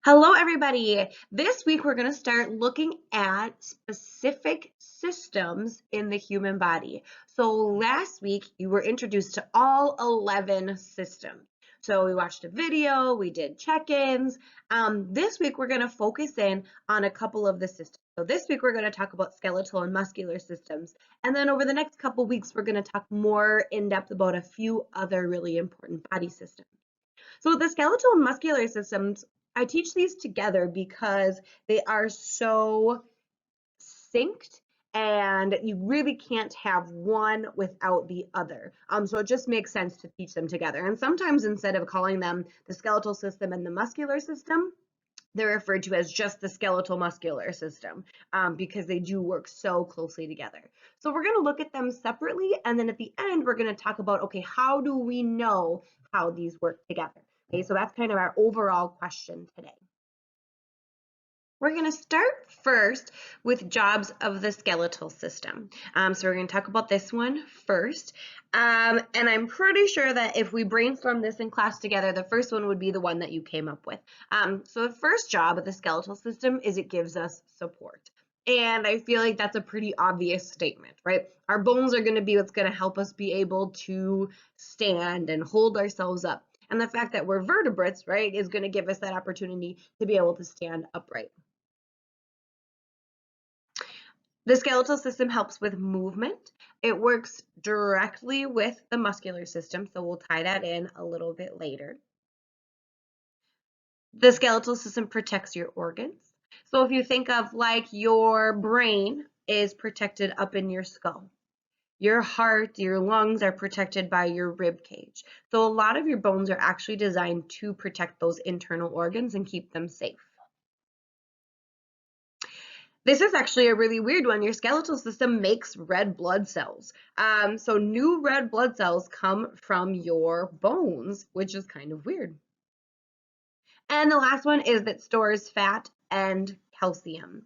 Hello, everybody. This week, we're going to start looking at specific systems in the human body. So last week, you were introduced to all 11 systems. So we watched a video, we did check-ins. This week, we're going to focus in on a couple of the systems. So this week, we're going to talk about skeletal and muscular systems. And then over the next couple weeks, we're going to talk more in depth about a few other really important body systems. So the skeletal and muscular systems, I teach these together because they are so synced and you really can't have one without the other. So it just makes sense to teach them together. And sometimes instead of calling them the skeletal system and the muscular system, they're referred to as just the skeletal muscular system because they do work so closely together. So we're going to look at them separately, and then at the end, we're going to talk about, okay, how do we know how these work together? Okay, so that's kind of our overall question today. We're going to start first with jobs of the skeletal system. So we're going to talk about this one first. And I'm pretty sure that if we brainstorm this in class together, the first one would be the one that you came up with. So the first job of the skeletal system is it gives us support. And I feel like that's a pretty obvious statement, right? Our bones are going to be what's going to help us be able to stand and hold ourselves up. And the fact that we're vertebrates, right, is going to give us that opportunity to be able to stand upright. The skeletal system helps with movement. It works directly with the muscular system, so we'll tie that in a little bit later. The skeletal system protects your organs. So if you think of like your brain is protected up in your skull. Your heart, your lungs are protected by your rib cage. So a lot of your bones are actually designed to protect those internal organs and keep them safe. This is actually a really weird one. Your skeletal system makes red blood cells. So new red blood cells come from your bones, which is kind of weird. And the last one is that stores fat and calcium.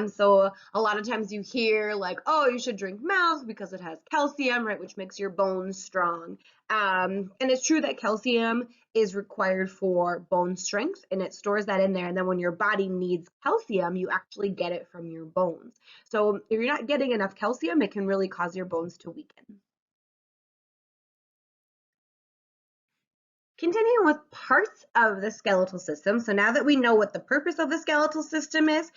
So a lot of times you hear like, oh, you should drink milk because it has calcium, right, which makes your bones strong. And it's true that calcium is required for bone strength and it stores that in there. And then when your body needs calcium, you actually get it from your bones. So if you're not getting enough calcium, it can really cause your bones to weaken. Continuing with parts of the skeletal system. So now that we know what the purpose of the skeletal system is,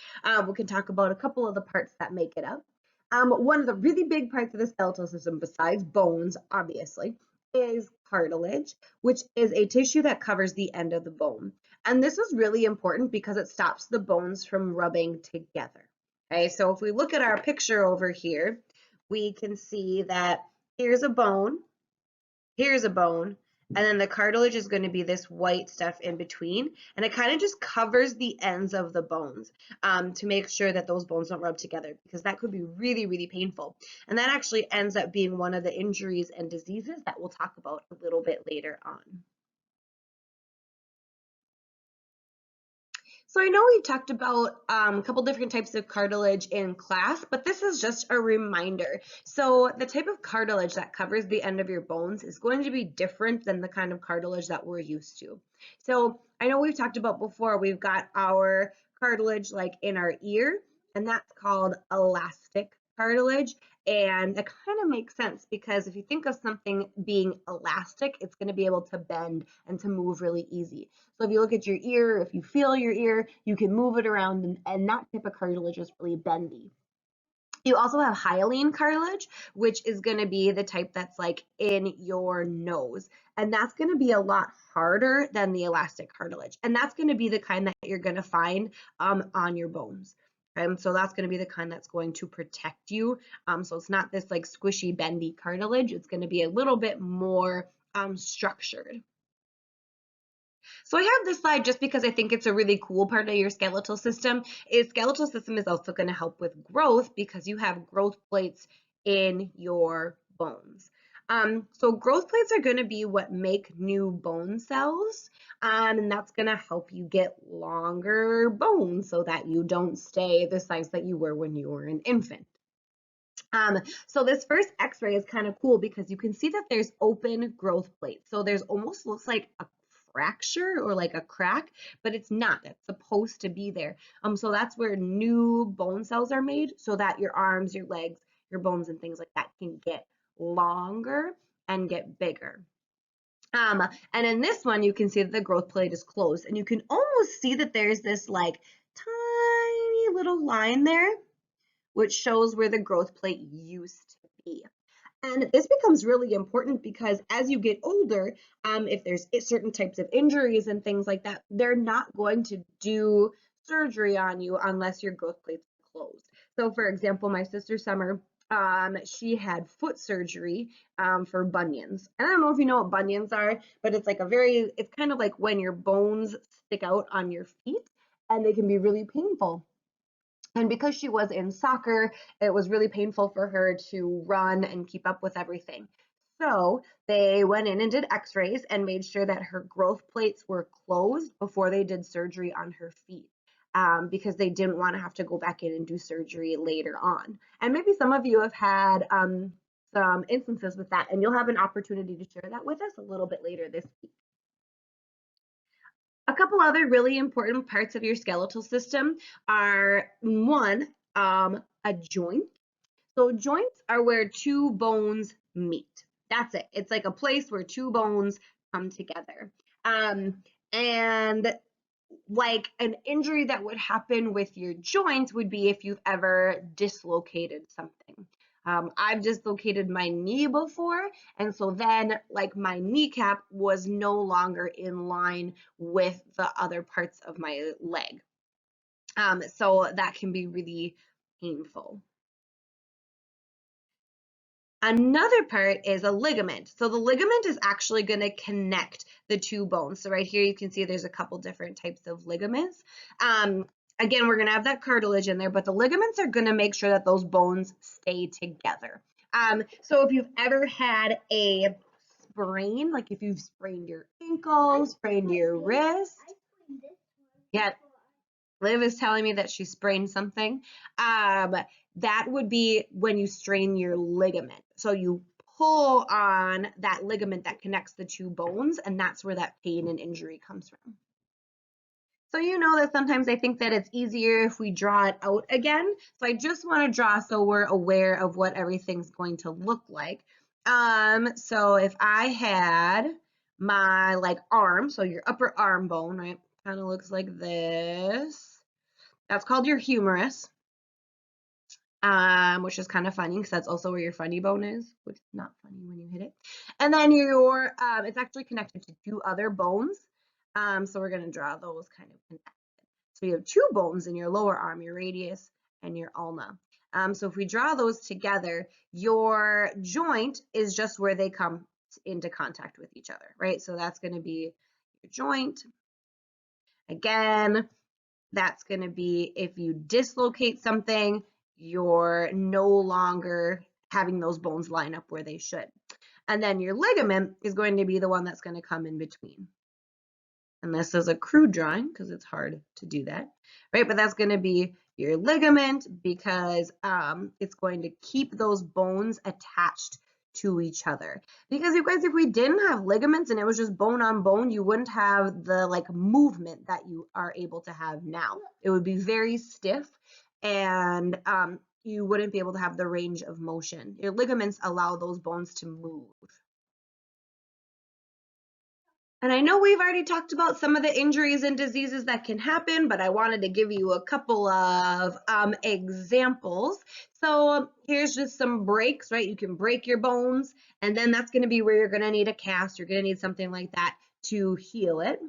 we can talk about a couple of the parts that make it up. One of the really big parts of the skeletal system, besides bones, obviously, is cartilage, which is a tissue that covers the end of the bone. And this is really important because it stops the bones from rubbing together. Okay, so if we look at our picture over here, we can see that here's a bone, here's a bone, and then the cartilage is going to be this white stuff in between, and it kind of just covers the ends of the bones to make sure that those bones don't rub together, because that could be really, really painful. And that actually ends up being one of the injuries and diseases that we'll talk about a little bit later on. So I know we've talked about a couple different types of cartilage in class, but this is just a reminder. So the type of cartilage that covers the end of your bones is going to be different than the kind of cartilage that we're used to. So I know we've talked about before, we've got our cartilage like in our ear, and that's called elastic cartilage. And that kind of makes sense because if you think of something being elastic, it's going to be able to bend and to move really easy. So if you look at your ear, if you feel your ear, you can move it around, and that type of cartilage is really bendy. You also have hyaline cartilage, which is going to be the type that's like in your nose. And that's going to be a lot harder than the elastic cartilage. And that's going to be the kind that you're going to find on your bones. So that's going to be the kind that's going to protect you. So it's not this like squishy, bendy cartilage. It's going to be a little bit more structured. So I have this slide just because I think it's a really cool part of your skeletal system. Skeletal system is also going to help with growth because you have growth plates in your bones. So growth plates are going to be what make new bone cells, and that's going to help you get longer bones so that you don't stay the size that you were when you were an infant. So this first x-ray is kind of cool because you can see that there's open growth plates. So there's almost looks like a fracture or like a crack, but it's not. It's supposed to be there. So that's where new bone cells are made so that your arms, your legs, your bones and things like that can get longer and get bigger. And in this one, you can see that the growth plate is closed, and you can almost see that there's this like tiny little line there, which shows where the growth plate used to be. And this becomes really important because as you get older, if there's certain types of injuries and things like that, they're not going to do surgery on you unless your growth plates are closed. So for example, my sister Summer, she had foot surgery for bunions. And I don't know if you know what bunions are, but it's like it's kind of like when your bones stick out on your feet and they can be really painful. And because she was in soccer, it was really painful for her to run and keep up with everything. So they went in and did x-rays and made sure that her growth plates were closed before they did surgery on her feet. Because they didn't want to have to go back in and do surgery later on. And maybe some of you have had some instances with that, and you'll have an opportunity to share that with us a little bit later this week. A couple other really important parts of your skeletal system are one, a joint. So joints are where two bones meet. That's it. It's like a place where two bones come together. And like an injury that would happen with your joints would be if you've ever dislocated something. I've dislocated my knee before, and so then like my kneecap was no longer in line with the other parts of my leg. So that can be really painful. Another part is a ligament. So the ligament is actually going to connect the two bones. So right here you can see there's a couple different types of ligaments. Again, we're going to have that cartilage in there, but the ligaments are going to make sure that those bones stay together. So if you've ever had a sprain, like if you've sprained your ankle, sprained your wrist, yeah, Liv is telling me that she sprained something. That would be when you strain your ligament. So you pull on that ligament that connects the two bones, and that's where that pain and injury comes from. So you know that sometimes I think that it's easier if we draw it out again. So I just want to draw so we're aware of what everything's going to look like. So if I had my like arm, so your upper arm bone, right, kind of looks like this. That's called your humerus, which is kind of funny because that's also where your funny bone is, which is not funny when you hit it. And then it's actually connected to two other bones. So we're going to draw those kind of connected. So you have two bones in your lower arm, your radius and your ulna. So if we draw those together, your joint is just where they come into contact with each other, right? So that's going to be your joint. Again, that's going to be if you dislocate something, you're no longer having those bones line up where they should. And then your ligament is going to be the one that's going to come in between. And this is a crude drawing because it's hard to do that, right? But that's going to be your ligament because it's going to keep those bones attached to each other. Because you guys, if we didn't have ligaments and it was just bone on bone, you wouldn't have the like movement that you are able to have now. It would be very stiff and you wouldn't be able to have the range of motion. Your ligaments allow those bones to move. And I know we've already talked about some of the injuries and diseases that can happen, but I wanted to give you a couple of examples. So here's just some breaks, right? You can break your bones, and then that's going to be where you're going to need a cast. You're going to need something like that to heal it.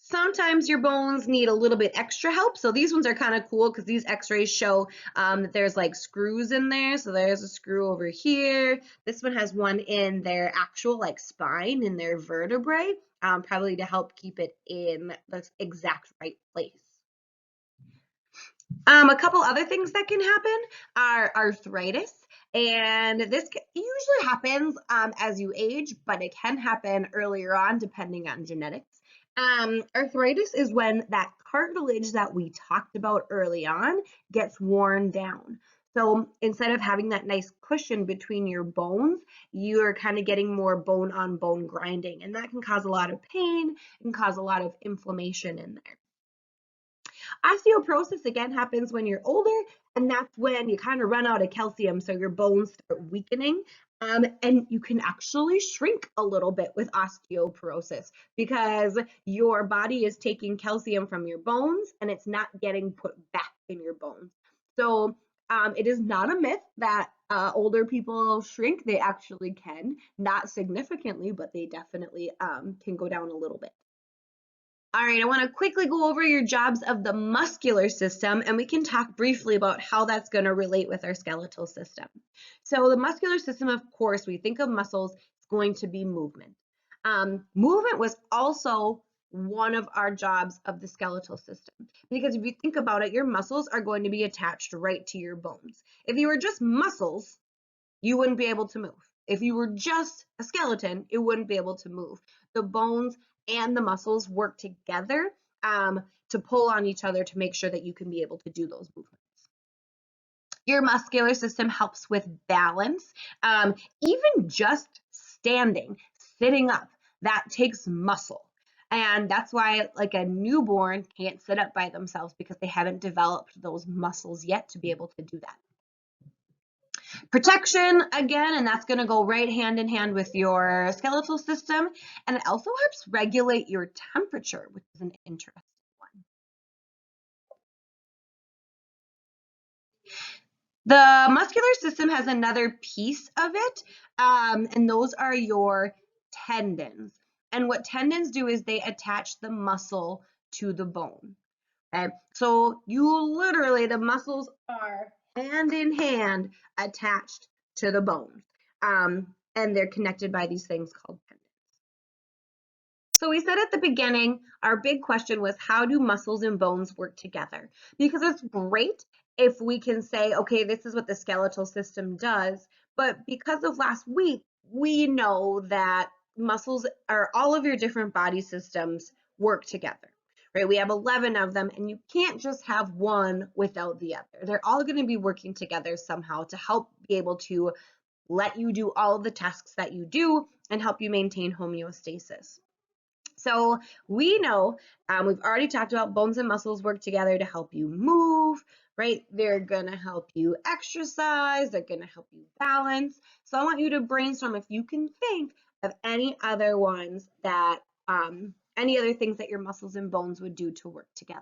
Sometimes your bones need a little bit extra help. So these ones are kind of cool because these x-rays show that there's like screws in there. So there's a screw over here. This one has one in their actual like spine in their vertebrae, probably to help keep it in the exact right place. A couple other things that can happen are arthritis. And this usually happens as you age, but it can happen earlier on depending on genetics. Arthritis is when that cartilage that we talked about early on gets worn down. So instead of having that nice cushion between your bones, you're kind of getting more bone on bone grinding, and that can cause a lot of pain and cause a lot of inflammation in there. Osteoporosis again happens when you're older, and that's when you kind of run out of calcium, so your bones start weakening. And you can actually shrink a little bit with osteoporosis because your body is taking calcium from your bones and it's not getting put back in your bones. So it is not a myth that older people shrink. They actually can, not significantly, but they definitely can go down a little bit. All right, I want to quickly go over your jobs of the muscular system, and we can talk briefly about how that's going to relate with our skeletal system. So the muscular system, of course, we think of muscles, it's going to be movement. Movement was also one of our jobs of the skeletal system, because if you think about it, your muscles are going to be attached right to your bones. If you were just muscles, you wouldn't be able to move. If you were just a skeleton, it wouldn't be able to move. The bones and the muscles work together to pull on each other to make sure that you can be able to do those movements. Your muscular system helps with balance, even just standing, sitting up, that takes muscle. And that's why like a newborn can't sit up by themselves, because they haven't developed those muscles yet to be able to do that. Protection again, and that's going to go right hand in hand with your skeletal system, and it also helps regulate your temperature, which is an interesting one. The muscular system has another piece of it, and those are your tendons. And what tendons do is they attach the muscle to the bone. Okay, so you literally, the muscles are hand in hand attached to the bones, and they're connected by these things called tendons. So we said at the beginning, our big question was, how do muscles and bones work together? Because it's great if we can say, okay, this is what the skeletal system does, but because of last week, we know that muscles are all of your different body systems work together. Right? We have 11 of them, and you can't just have one without the other. They're all going to be working together somehow to help be able to let you do all of the tasks that you do and help you maintain homeostasis. So we know, we've already talked about bones and muscles work together to help you move, right? They're going to help you exercise. They're going to help you balance. So I want you to brainstorm if you can think of any other ones that, any other things that your muscles and bones would do to work together.